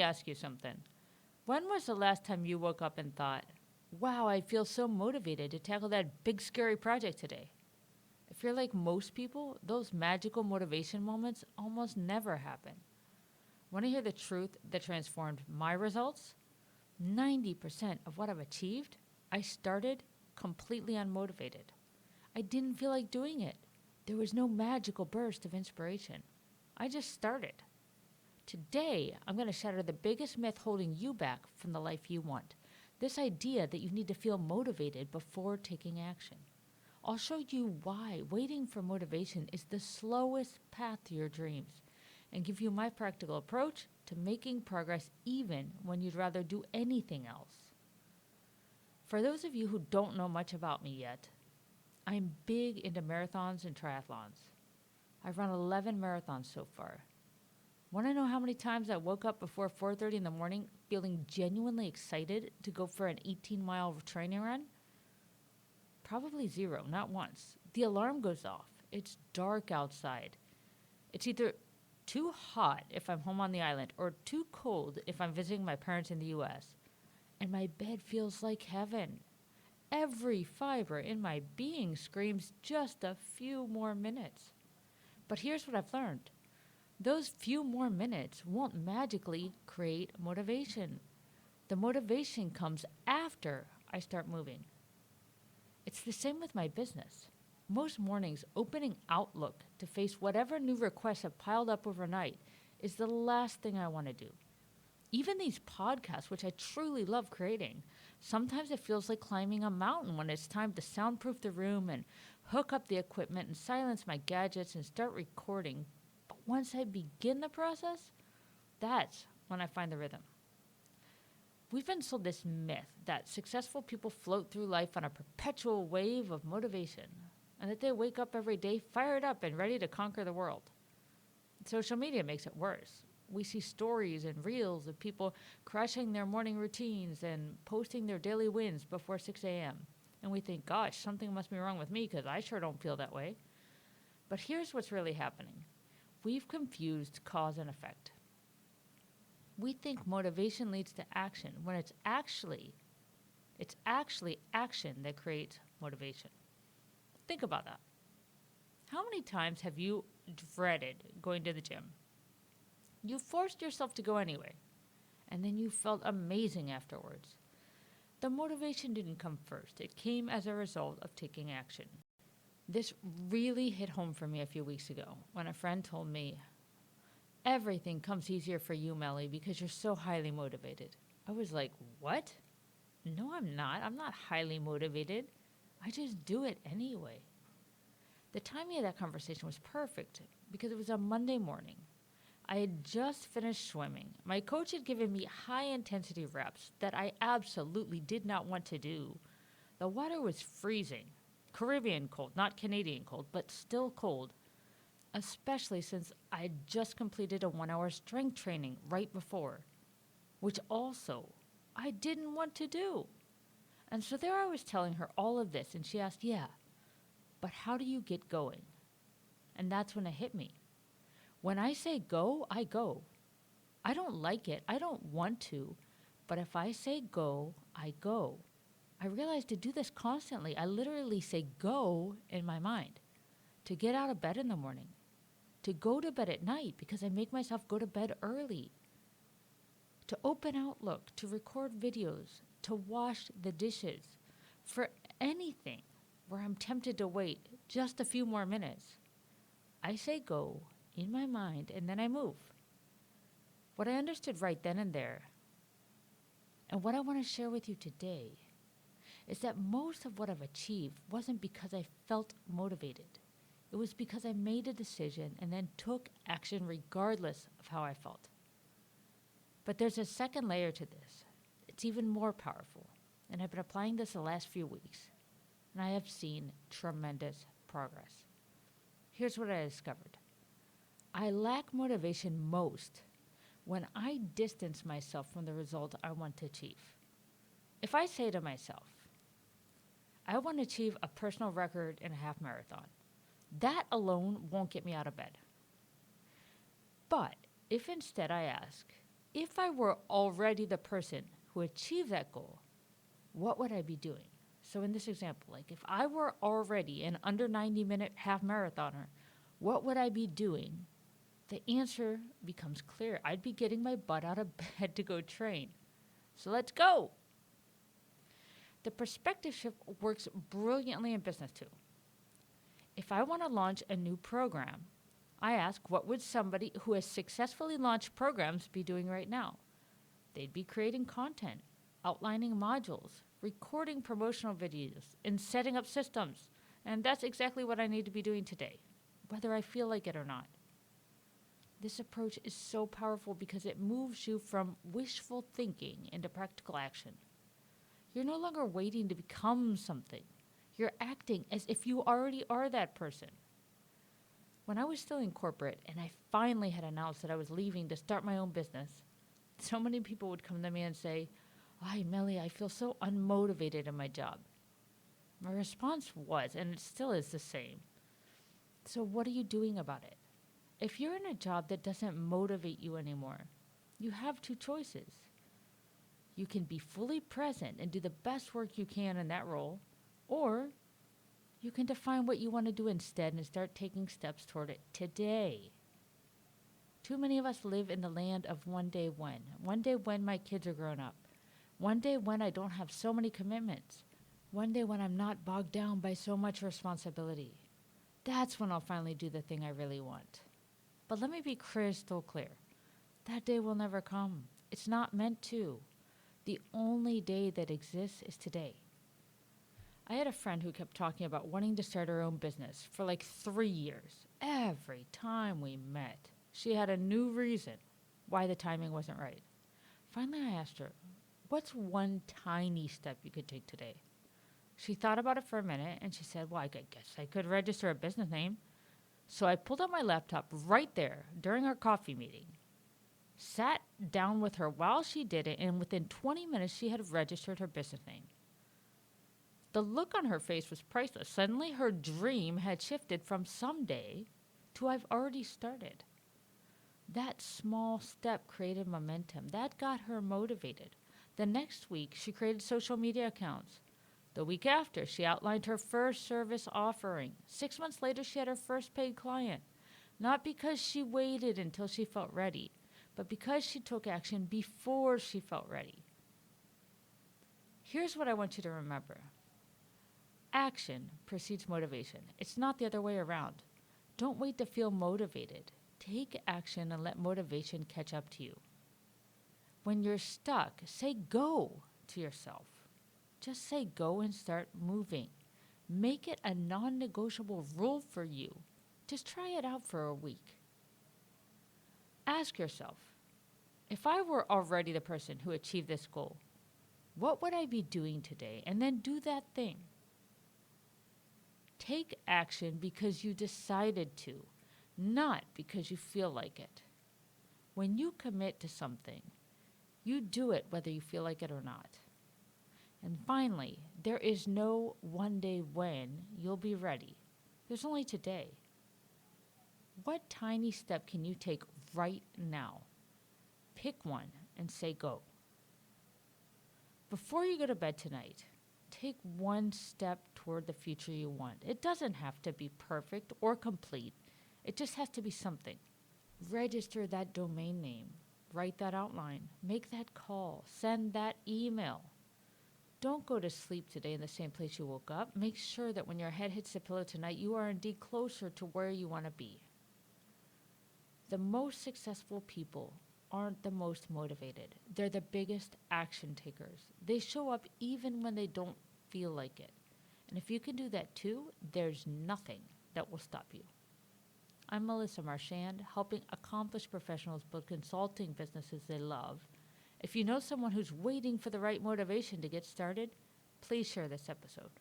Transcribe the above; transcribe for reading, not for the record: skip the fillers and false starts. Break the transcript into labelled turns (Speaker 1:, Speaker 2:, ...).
Speaker 1: ask you something. When was the last time you woke up and thought, wow, I feel so motivated to tackle that big, scary project today? If you're like most people, those magical motivation moments almost never happen. Want to hear the truth that transformed my results? 90% of what I've achieved, I started completely unmotivated. I didn't feel like doing it. There was no magical burst of inspiration. I just started. Today, I'm going to shatter the biggest myth holding you back from the life you want. This idea that you need to feel motivated before taking action. I'll show you why waiting for motivation is the slowest path to your dreams and give you my practical approach to making progress even when you'd rather do anything else. For those of you who don't know much about me yet, I'm big into marathons and triathlons. I've run 11 marathons so far. Want to know how many times I woke up before 4:30 in the morning feeling genuinely excited to go for an 18-mile training run? Probably zero, not once. The alarm goes off. It's dark outside. It's either too hot if I'm home on the island or too cold if I'm visiting my parents in the US. And my bed feels like heaven. Every fiber in my being screams just a few more minutes. But here's what I've learned. Those few more minutes won't magically create motivation. The motivation comes after I start moving. It's the same with my business. Most mornings, opening Outlook to face whatever new requests have piled up overnight is the last thing I want to do. Even these podcasts, which I truly love creating, sometimes it feels like climbing a mountain when it's time to soundproof the room and hook up the equipment and silence my gadgets and start recording. But once I begin the process, that's when I find the rhythm. We've been sold this myth that successful people float through life on a perpetual wave of motivation and that they wake up every day fired up and ready to conquer the world. Social media makes it worse. We see stories and reels of people crushing their morning routines and posting their daily wins before 6 a.m. And we think, gosh, something must be wrong with me because I sure don't feel that way. But here's what's really happening. We've confused cause and effect. We think motivation leads to action when it's actually action that creates motivation. Think about that. How many times have you dreaded going to the gym? You forced yourself to go anyway, and then you felt amazing afterwards. The motivation didn't come first. It came as a result of taking action. This really hit home for me a few weeks ago when a friend told me, everything comes easier for you, Melly, because you're so highly motivated. I was like, what? No, I'm not. I'm not highly motivated. I just do it anyway. The timing of that conversation was perfect because it was a Monday morning. I had just finished swimming. My coach had given me high-intensity reps that I absolutely did not want to do. The water was freezing. Caribbean cold, not Canadian cold, but still cold. Especially since I had just completed a 1-hour strength training right before, which also I didn't want to do. And so there I was telling her all of this, and she asked, yeah, but how do you get going? And that's when it hit me. When I say go, I go. I don't like it. I don't want to. But if I say go, I go. I realized to do this constantly, I literally say go in my mind. To get out of bed in the morning. To go to bed at night because I make myself go to bed early. To open Outlook, to record videos, to wash the dishes. For anything where I'm tempted to wait just a few more minutes. I say go in my mind, and then I move. What I understood right then and there, and what I want to share with you today, is that most of what I've achieved wasn't because I felt motivated. It was because I made a decision and then took action regardless of how I felt. But there's a second layer to this. It's even more powerful, and I've been applying this the last few weeks, and I have seen tremendous progress. Here's what I discovered. I lack motivation most when I distance myself from the result I want to achieve. If I say to myself, I want to achieve a personal record in a half marathon, that alone won't get me out of bed. But if instead I ask, If I were already the person who achieved that goal, what would I be doing? So in this example, like if I were already an under 90-minute half marathoner, what would I be doing? The answer becomes clear. I'd be getting my butt out of bed to go train. So let's go. The perspective shift works brilliantly in business too. If I want to launch a new program, I ask what would somebody who has successfully launched programs be doing right now? They'd be creating content, outlining modules, recording promotional videos, and setting up systems. And that's exactly what I need to be doing today, whether I feel like it or not. This approach is so powerful because it moves you from wishful thinking into practical action. You're no longer waiting to become something. You're acting as if you already are that person. When I was still in corporate and I finally had announced that I was leaving to start my own business, so many people would come to me and say, "Ay, Melly, I feel so unmotivated in my job." My response was, and it still is the same, "So what are you doing about it?" If you're in a job that doesn't motivate you anymore, you have two choices. You can be fully present and do the best work you can in that role, or you can define what you want to do instead and start taking steps toward it today. Too many of us live in the land of one day when. One day when my kids are grown up. One day when I don't have so many commitments. One day when I'm not bogged down by so much responsibility. That's when I'll finally do the thing I really want. But let me be crystal clear. That day will never come. It's not meant to. The only day that exists is today. I had a friend who kept talking about wanting to start her own business for like 3 years. Every time we met, she had a new reason why the timing wasn't right. Finally, I asked her, "What's one tiny step you could take today?" She thought about it for a minute and she said, "Well, I guess I could register a business name." So I pulled out my laptop right there during our coffee meeting, sat down with her while she did it, and within 20 minutes she had registered her business name. The look on her face was priceless. Suddenly her dream had shifted from someday to I've already started. That small step created momentum. That got her motivated. The next week, she created social media accounts. The week after, she outlined her first service offering. 6 months later, she had her first paid client. Not because she waited until she felt ready, but because she took action before she felt ready. Here's what I want you to remember. Action precedes motivation. It's not the other way around. Don't wait to feel motivated. Take action and let motivation catch up to you. When you're stuck, say go to yourself. Just say go and start moving. Make it a non-negotiable rule for you. Just try it out for a week. Ask yourself, if I were already the person who achieved this goal, what would I be doing today? And then do that thing. Take action because you decided to, not because you feel like it. When you commit to something, you do it whether you feel like it or not. And finally, there is no one day when you'll be ready. There's only today. What tiny step can you take right now? Pick one and say go. Before you go to bed tonight, take one step toward the future you want. It doesn't have to be perfect or complete. It just has to be something. Register that domain name. Write that outline. Make that call. Send that email. Don't go to sleep today in the same place you woke up. Make sure that when your head hits the pillow tonight, you are indeed closer to where you want to be. The most successful people aren't the most motivated. They're the biggest action takers. They show up even when they don't feel like it. And if you can do that too, there's nothing that will stop you. I'm Melissa Marchand, helping accomplished professionals build consulting businesses they love. If you know someone who's waiting for the right motivation to get started, please share this episode.